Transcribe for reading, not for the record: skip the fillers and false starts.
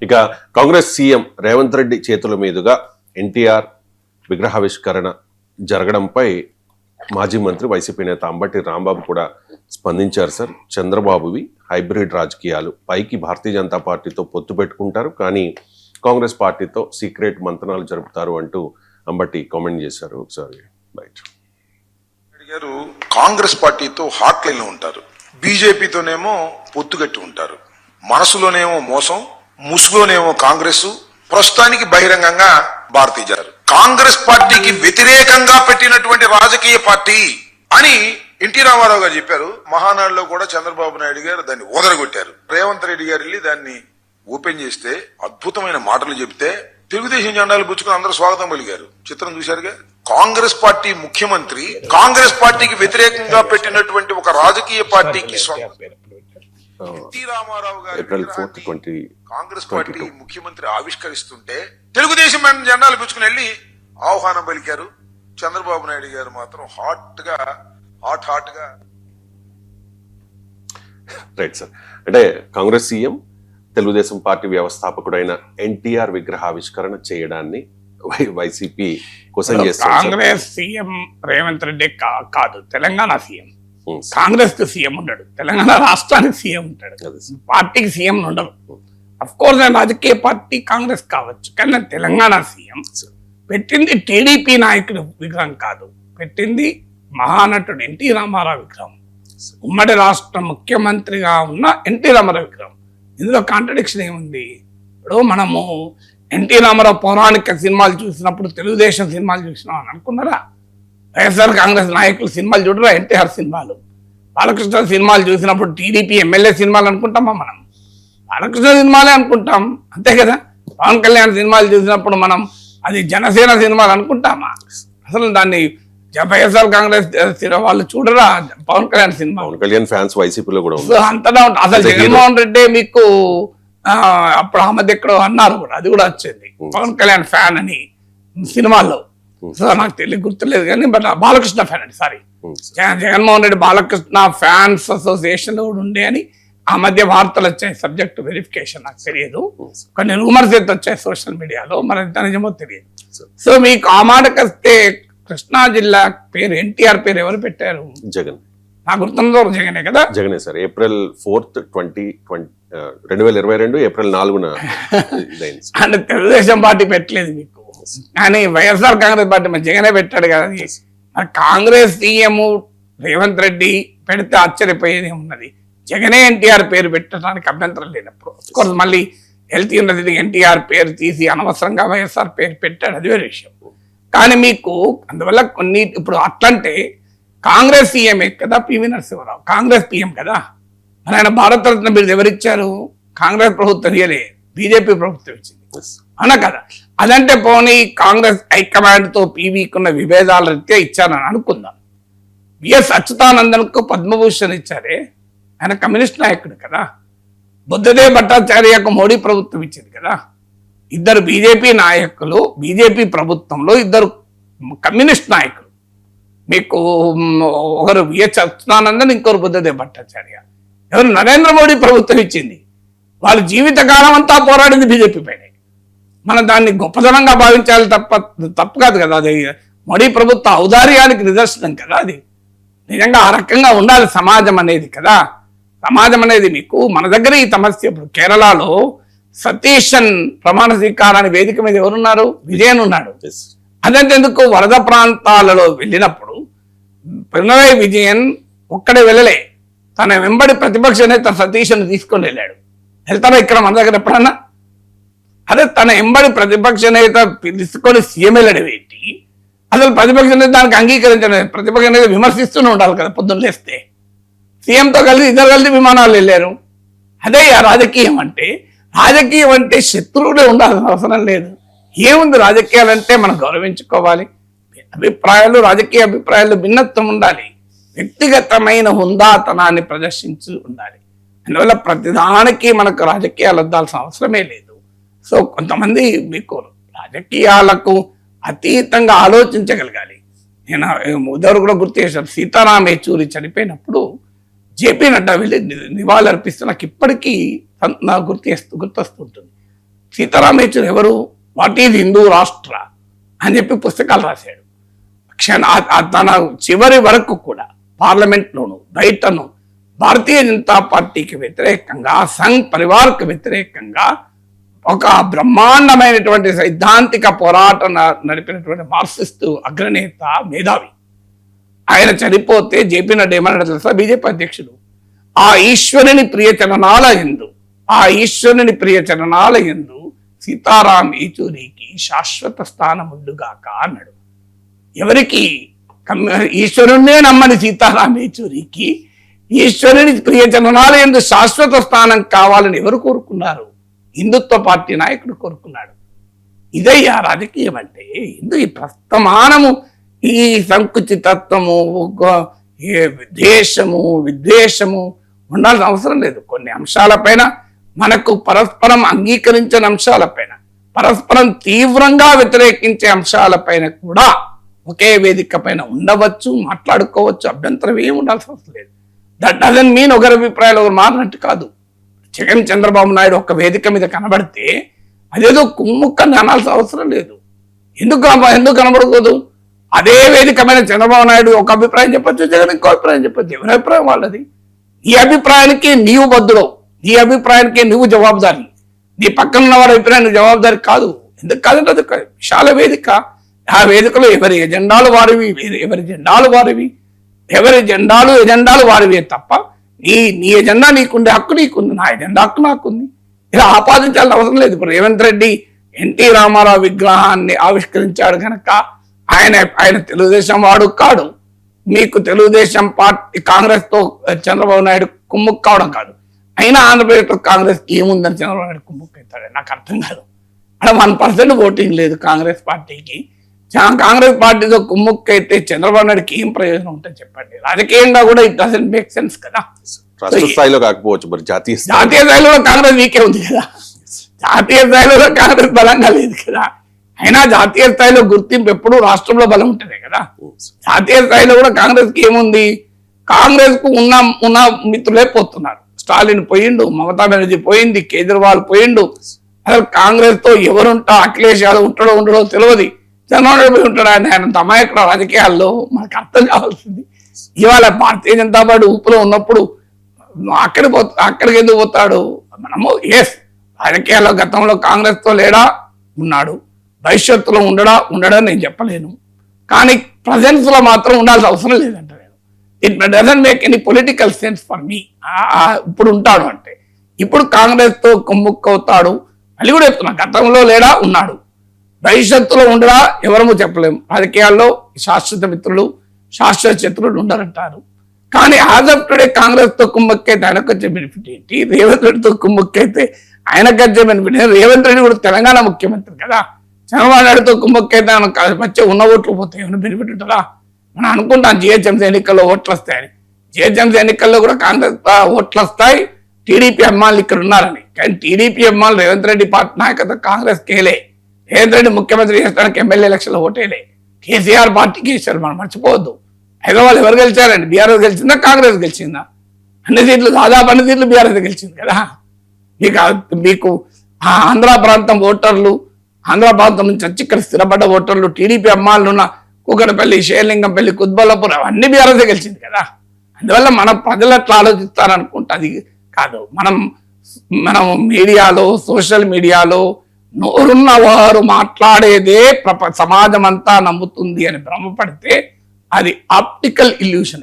ఇక కాంగ్రెస్ సీఎం రేవంత్ రెడ్డి చేతుల మీదుగా ఎన్టీఆర్ విగ్రహావిష్కరణ జరగడంపై మాజీ మంత్రి వైసీపీ నేత అంబటి రాంబాబు కూడా స్పందించారు. సార్, చంద్రబాబువి హైబ్రిడ్ రాజకీయాలు, పైకి భారతీయ జనతా పార్టీతో పొత్తు పెట్టుకుంటారు, కానీ కాంగ్రెస్ పార్టీతో సీక్రెట్ మంతనాలు జరుపుతారు అంటూ అంబటి కామెంట్ చేశారు. ఒకసారి బయట గారు కాంగ్రెస్ పార్టీతో హాట్ లైన్ లో ఉంటారు, బీజేపీతోనేమో పొత్తుగట్టి ఉంటారు. మనసులోనేమో మోసం, ముసుగులోనేమో కాంగ్రెస్, ప్రస్తుతానికి బహిరంగంగా భారతీయ జనతా కాంగ్రెస్ పార్టీకి వ్యతిరేకంగా పెట్టినటువంటి రాజకీయ పార్టీ అని ఎన్టీ రామారావు గారు చెప్పారు. మహానాడులో కూడా చంద్రబాబు నాయుడు గారు దాన్ని ఓదరగొట్టారు. రేవంత్ రెడ్డి గారు వెళ్ళి దాన్ని ఓపెన్ చేస్తే అద్భుతమైన మాటలు చెప్తే తెలుగుదేశం జెండాలు పుచ్చుకుని అందరూ స్వాగతం పలికారు. చిత్రం చూశారుగా. కాంగ్రెస్ పార్టీ ముఖ్యమంత్రి కాంగ్రెస్ పార్టీకి వ్యతిరేకంగా పెట్టినటువంటి ఒక రాజకీయ పార్టీకి ఎన్టీ రామారావు గారు కాంగ్రెస్ పార్టీ ముఖ్యమంత్రి ఆవిష్కరిస్తుంటే తెలుగుదేశం జెండాలు పుచ్చుకుని వెళ్ళి ఆహ్వానం పలికారు. చంద్రబాబు నాయుడు గారు మాత్రం హాట్ గా రైట్ సార్. అంటే కాంగ్రెస్ సీఎం తెలుగుదేశం పార్టీ వ్యవస్థాపకుడైన ఎన్టీఆర్ విగ్రహావిష్కరణ చేయడాన్ని వైసీపీ కోసం చేస్తారు. కాంగ్రెస్ సీఎం రేవంత్ రెడ్డి కాదు, తెలంగాణ సీఎం. కాంగ్రెస్ కు సీఎం ఉండడు, తెలంగాణ రాష్ట్రానికి సీఎం ఉంటాడు, పార్టీకి సీఎం ఉండడు. అఫ్ కోర్స్ రాజకీయ పార్టీ కాంగ్రెస్ కావచ్చు, కానీ తెలంగాణ సీఎం. పెట్టింది టీడీపీ నాయకుడు విగ్రహం కాదు, పెట్టింది మహానటుడు ఎన్టీ రామారావు విగ్రహం. ఉమ్మడి రాష్ట్ర ముఖ్యమంత్రిగా ఉన్న ఎన్టీ రామారావు విగ్రహం. ఇందులో కాంట్రడిక్షన్ ఏముంది? ఇప్పుడు మనము ఎన్టీ రామారావు పౌరాణిక సినిమాలు చూసినప్పుడు తెలుగుదేశం సినిమాలు చూసినాం అని అనుకున్నారా? వైఎస్ఆర్ కాంగ్రెస్ నాయకులు సినిమాలు చూడరా? ఎన్టీఆర్ సినిమాలు, బాలకృష్ణ సినిమాలు చూసినప్పుడు టీడీపీ ఎమ్మెల్యే సినిమాలు అనుకుంటామా? మనం బాలకృష్ణ సినిమాలే అనుకుంటాం, అంతే కదా. పవన్ కళ్యాణ్ సినిమాలు చూసినప్పుడు మనం అది జనసేన సినిమాలు అనుకుంటామా? అసలు దాన్ని వైఎస్ఆర్ కాంగ్రెస్ వాళ్ళు చూడరా పవన్ కళ్యాణ్ సినిమా? పవన్ కళ్యాణ్ ఫ్యాన్స్ వైసీపీలో కూడా అంతటా ఉంటుంది. అసలు జగన్మోహన్ రెడ్డి మీకు అప్పుడు ఆ మధ్య ఎక్కడో అన్నారు కూడా, అది కూడా వచ్చింది పవన్ కళ్యాణ్ ఫ్యాన్ అని సినిమాల్లో. సో నాకు తెలియదు, గుర్తులేదు, కానీ బట్ బాలకృష్ణ ఫ్యాన్ అండి, sorry, Jaganmohan Reddy Balakrishna fans association లో కూడా ఉండే అని ఆ మధ్య వార్తలు వచ్చాయి. సబ్జెక్ట్ వెరిఫికేషన్ నాకు తెలియదు, కొన్ని రూమర్స్ అయితే వచ్చాయి సోషల్ మీడియాలో, మరి ఎంత నిజమో తెలియదు. సో మీకు ఆ మాటకు వస్తే కృష్ణా జిల్లా పేరు ఎన్టీఆర్ పేరు ఎవరు పెట్టారు? జగన్. నాకు గుర్తున్న జగనే కదా. జగనే సార్. April 4th, 2022 April 4న అంటే తెలుగుదేశం పార్టీ పెట్టలేదు మీకు, కానీ వైఎస్ఆర్ కాంగ్రెస్ పార్టీ మరి జగనే పెట్టాడు కదా. మరి కాంగ్రెస్ సీఎం రేవంత్ రెడ్డి పెడితే ఆశ్చర్యపోయేది ఉన్నది. జగనే ఎన్టీఆర్ పేరు పెట్టడానికి అభ్యంతరం లేనప్పుడు కోర్స్ మళ్ళీ హెల్త్ ఉన్నది ఎన్టీఆర్ పేరు తీసి అనవసరంగా వైఎస్ఆర్ పేరు పెట్టాడు, అది వేరే విషయం. కానీ మీకు అందువల్ల కొన్ని ఇప్పుడు అట్లంటే కాంగ్రెస్ సీఎంఏ కదా పివి నరసింహారావు, కాంగ్రెస్ పిఎం కదా. మరి ఆయన భారతరత్న బిరుదు ఎవరిచ్చారు? కాంగ్రెస్ ప్రభుత్వం ఇయ్యలే, బీజేపీ ప్రభుత్వం ఇచ్చింది, అన కదా. అదంటే పోనీ కాంగ్రెస్ హైకమాండ్ తో పీవీకున్న విభేదాల రీత్యా ఇచ్చారని అనుకుందాం. విఎస్ అచ్యుతానందన్ కు పద్మభూషణ్ ఇచ్చారే, ఆయన కమ్యూనిస్ట్ నాయకుడు కదా. బుద్ధదేవ్ భట్టాచార్యకు మోడీ ప్రభుత్వం ఇచ్చింది కదా. ఇద్దరు బీజేపీ నాయకులు, బీజేపీ ప్రభుత్వంలో ఇద్దరు కమ్యూనిస్ట్ నాయకులు. మీకు ఒకరు విఎస్ అచ్యుతానందన్, ఇంకొకరు బుద్ధదేవ్ భట్టాచార్య. ఎవరు? నరేంద్ర మోడీ ప్రభుత్వం ఇచ్చింది. వాళ్ళు జీవితకాలం అంతా పోరాడింది బీజేపీ పైనే. మనం దాన్ని గొప్పతనంగా భావించాలి తప్పు కాదు కదా. అది మోడీ ప్రభుత్వ ఔదార్యానికి నిదర్శనం కదా. అది నిజంగా ఆ రకంగా ఉండాలి సమాజం అనేది కదా. సమాజం అనేది మీకు మన దగ్గర ఈ సమస్య. ఇప్పుడు కేరళలో సతీషన్ ప్రమాణ స్వీకారాన్ని వేదిక మీద ఎవరున్నారు? విజయన్ ఉన్నాడు. అదంటే ఎందుకు? వరద ప్రాంతాలలో వెళ్ళినప్పుడు పినరయి విజయన్ ఒక్కడే వెళ్ళలే, తన వెంబడి ప్రతిపక్ష నేత సతీష్ను తీసుకొని వెళ్ళాడు. వెళ్తారా ఇక్కడ మన దగ్గర ఎప్పుడన్నా? అదే తన వెంబడి ప్రతిపక్ష నేత తీసుకొని సీఎం వెళ్ళడం ఏంటి? అసలు ప్రతిపక్ష నేత దానికి అంగీకరించలేదు. ప్రతిపక్ష నేత విమర్శిస్తూనే ఉండాలి కదా. పొద్దున్న లేస్తే సీఎంతో కలిసి ఇద్దరు కలిసి విమానాలు వెళ్ళారు. అదే రాజకీయం అంటే. రాజకీయం అంటే శత్రువులే ఉండాల్సిన అవసరం లేదు. ఏముంది? రాజకీయాలంటే మనం గౌరవించుకోవాలి. అభిప్రాయాలు, రాజకీయ అభిప్రాయాలు భిన్నత్వం ఉండాలి. వ్యక్తిగతమైన హుందాతనాన్ని ప్రదర్శించి ఉండాలి. అందువల్ల ప్రతిదానికి మనకు రాజకీయాలు వద్దాల్సిన అవసరమే లేదు. సో కొంతమంది మీకు రాజకీయాలకు అతీతంగా ఆలోచించగలగాలి. నేను ఉదరు కూడా గుర్తు చేశాను. సీతారాం యేచూరి చనిపోయినప్పుడు జేపీ నడ్డా వెళ్ళి నివాళులు అర్పిస్తే నాకు ఇప్పటికీ నాకు గుర్తొస్తుంటుంది. సీతారాం యేచూరి ఎవరు, వాట్ ఈజ్ హిందూ రాష్ట్ర అని చెప్పి పుస్తకాలు రాశాడు. తన చివరి వరకు కూడా పార్లమెంట్లోను బయటను భారతీయ జనతా పార్టీకి వ్యతిరేకంగా, సంఘ్ పరివార్కి వ్యతిరేకంగా ఒక బ్రహ్మాండమైనటువంటి సైద్ధాంతిక పోరాటం నడిపినటువంటి మార్క్సిస్ట్ అగ్రనేత, మేధావి. ఆయన చనిపోతే జేపీ నడ్డా ఏమన్నాడు తెలుసా, బీజేపీ అధ్యక్షుడు, ఆ ఈశ్వరుని ప్రియ చరణాల యందు సీతారాం యేచూరికి శాశ్వత స్థానం ఉండుగాక అన్నాడు. ఎవరికి? ఈశ్వరుణ్ణే నమ్మని సీతారాం యేచూరికి ఈశ్వరుని ప్రియ చరణాల యందు శాశ్వత స్థానం కావాలని ఎవరు కోరుకున్నారు? హిందుత్వ పార్టీ నాయకుడు కోరుకున్నాడు. ఇదయ్యా రాజకీయం అంటే. ఈ ప్రస్తమానము ఈ సంకుచితత్వము, దేశము, విద్వేషము ఉండాల్సిన అవసరం లేదు. కొన్ని అంశాలపైన మనకు పరస్పరం అంగీకరించిన అంశాలపైన, పరస్పరం తీవ్రంగా వ్యతిరేకించే అంశాలపైన కూడా ఒకే వేదిక పైన ఉండవచ్చు, మాట్లాడుకోవచ్చు. అభ్యంతరం ఏమి ఉండాల్సిన అవసరం లేదు. దట్ డజంట్ మీన్ ఒకరి అభిప్రాయాలు ఒకరు మారినట్టు కాదు. జగన్ చంద్రబాబు నాయుడు ఒక వేదిక మీద కనబడితే అదేదో కుమ్ముక్కని అనాల్సిన అవసరం లేదు. ఎందుకు కనబడకూడదు? అదే వేదిక మీద చంద్రబాబు నాయుడు ఒక అభిప్రాయం చెప్పొచ్చు, జగన్ ఇంకో అభిప్రాయం చెప్పొచ్చు. ఎవరి అభిప్రాయం వాళ్ళది. ఈ అభిప్రాయానికి నీవు బద్దుడవు, నీ అభిప్రాయానికి నువ్వు జవాబుదారి. నీ పక్కన ఉన్న వారి అభిప్రాయానికి జవాబుదారి కాదు. ఎందుకు కాదంటే అది విశాల వేదిక. ఆ వేదికలో ఎవరి ఎజెండాలు వారివి, ఎవరి ఎజెండాలు వారివే తప్ప నీ ఎజెండా నీకుండే హక్కు నీకుంది, నా ఎజెండా హక్కు నాకుంది. ఇలా ఆపాదించాల్సిన అవసరం లేదు. ఇప్పుడు రేవంత్ రెడ్డి ఎన్టీ రామారావు విగ్రహాన్ని ఆవిష్కరించాడు కనుక ఆయన తెలుగుదేశం వాడు కాడు. మీకు తెలుగుదేశం పార్టీ కాంగ్రెస్ తో చంద్రబాబు నాయుడు కుమ్ముక్కు కావడం కాదు. అయినా ఆంధ్రప్రదేశ్లో కాంగ్రెస్కి ఏముందని చంద్రబాబు నాయుడు కుమ్ముక్కు అవుతాడు? నాకు అర్థం కాదు. అక్కడ 1% ఓటింగ్ లేదు కాంగ్రెస్ పార్టీకి. కాంగ్రెస్ పార్టీతో కుమ్ముక్కు అయితే చంద్రబాబు నాయుడుకి ఏం ప్రయోజనం ఉంటుంది చెప్పండి? రాజకీయంగా కూడా ఇట్ డజంట్ మేక్ సెన్స్ కదా. రాష్ట్ర స్థాయిలో కాకపోవచ్చు, మరి జాతీయ స్థాయిలో కాంగ్రెస్ వీకే ఉంది కదా. జాతీయ స్థాయిలో కాంగ్రెస్ బలంగా లేదు కదా. అయినా జాతీయ స్థాయిలో గుర్తింపు ఎప్పుడు రాష్ట్రంలో బలం ఉంటుంది కదా. జాతీయ స్థాయిలో కూడా కాంగ్రెస్ కి ఏముంది? కాంగ్రెస్ కు ఉన్న మిత్రులే పోతున్నారు. స్టాలిన్ పోయిండు, మమతా బెనర్జీ పోయింది, కేజ్రీవాల్ పోయిండు. అసలు కాంగ్రెస్ తో ఎవరుంటా, అఖిలేష్ యాదవ్ ఉంటాడో ఉండడో తెలియదు. చంద్రబాబు నాయుడు పోయి ఉంటాడు. ఆయన తమాయకుడు రాజకీయాల్లో మనకు అర్థం కావాల్సింది. ఇవాళ భారతీయ జనతా పార్టీ ఊపులో ఉన్నప్పుడు అక్కడికి ఎందుకు పోతాడు? మనము రాజకీయాల్లో గతంలో కాంగ్రెస్ తో లేడా, ఉన్నాడు. భవిష్యత్తులో ఉండడం నేను చెప్పలేను. కానీ ప్రజెన్స్ లో మాత్రం ఉండాల్సిన అవసరం లేదంట నేను. It doesn't make any political sense for me. ఇప్పుడు ఉంటాడు అంటే ఇప్పుడు కాంగ్రెస్ తో కుమ్ముక్కవుతాడు. మళ్ళీ కూడా చెప్తున్నా, గతంలో లేడా, ఉన్నాడు. భవిష్యత్తులో ఉండడా ఎవరము చెప్పలేము. రాజకీయాల్లో శాశ్వత మిత్రులు, శాశ్వత శత్రువులు ఉండరంటారు. కానీ యాజ్ ఆఫ్ టుడే కాంగ్రెస్ తో కుమ్మక్కైతే ఆయనకు వచ్చే బెనిఫిట్ ఏంటి? రేవంత్ రెడ్డితో కుమ్మక్కైతే ఆయనకు వచ్చే బెనిఫిట్ ఏంటి? రేవంత్ రెడ్డి కూడా తెలంగాణ ముఖ్యమంత్రి కదా. చంద్రబాబు నాయుడుతో కుమ్మక్కైతే వచ్చే ఉన్న ఓట్లు పోతాయి, ఏమైనా బెనిఫిట్ ఉంటుందా? మనం అనుకుంటాం జిహెచ్ఎంసీ ఎన్నికల్లో ఓట్లు వస్తాయని. జిహెచ్ఎంసీ ఎన్నికల్లో కూడా కాంగ్రెస్ ఓట్లు వస్తాయి, టీడీపీ అమ్మాయిలు ఇక్కడ ఉన్నారని. కానీ టీడీపీ అమ్మాయిలు రేవంత్ రెడ్డి పార్టీ నాయకత్వం కాంగ్రెస్ కేలే. రేవంత్ రెడ్డి ముఖ్యమంత్రి చేస్తానికి ఎమ్మెల్యే ఎలక్షన్లో ఓటేలే. కేసీఆర్ పార్టీకి ఇచ్చారు, మనం మర్చిపోవద్దు. హైదరాబాద్ ఎవరు గెలిచారండి? బీఆర్ఎస్ గెలిచిందా, కాంగ్రెస్ గెలిచిందా? అన్ని సీట్లు, దాదాపు అన్ని సీట్లు బీఆర్ఎస్ గెలిచింది కదా. మీకు ఆంధ్ర ప్రాంతం ఓటర్లు, ఆంధ్ర ప్రాంతం నుంచి వచ్చి ఇక్కడ స్థిరపడ్డ ఓటర్లు, టీడీపీ అమ్మాయిలు ఉన్న కూకటపల్లి, షేర్లింగంపల్లి, కుత్బల్లాపూర్ అవన్నీ బీఆర్ఎస్ గెలిచింది కదా. అందువల్ల మన ప్రజలు ఎట్లా ఆలోచిస్తారనుకుంటే అది కాదు. మనం మీడియాలో, సోషల్ మీడియాలో నోరున్న వారు మాట్లాడేదే సమాజం అంతా నమ్ముతుంది అని భ్రమపడితే అది ఆప్టికల్ ఇల్యూషన్.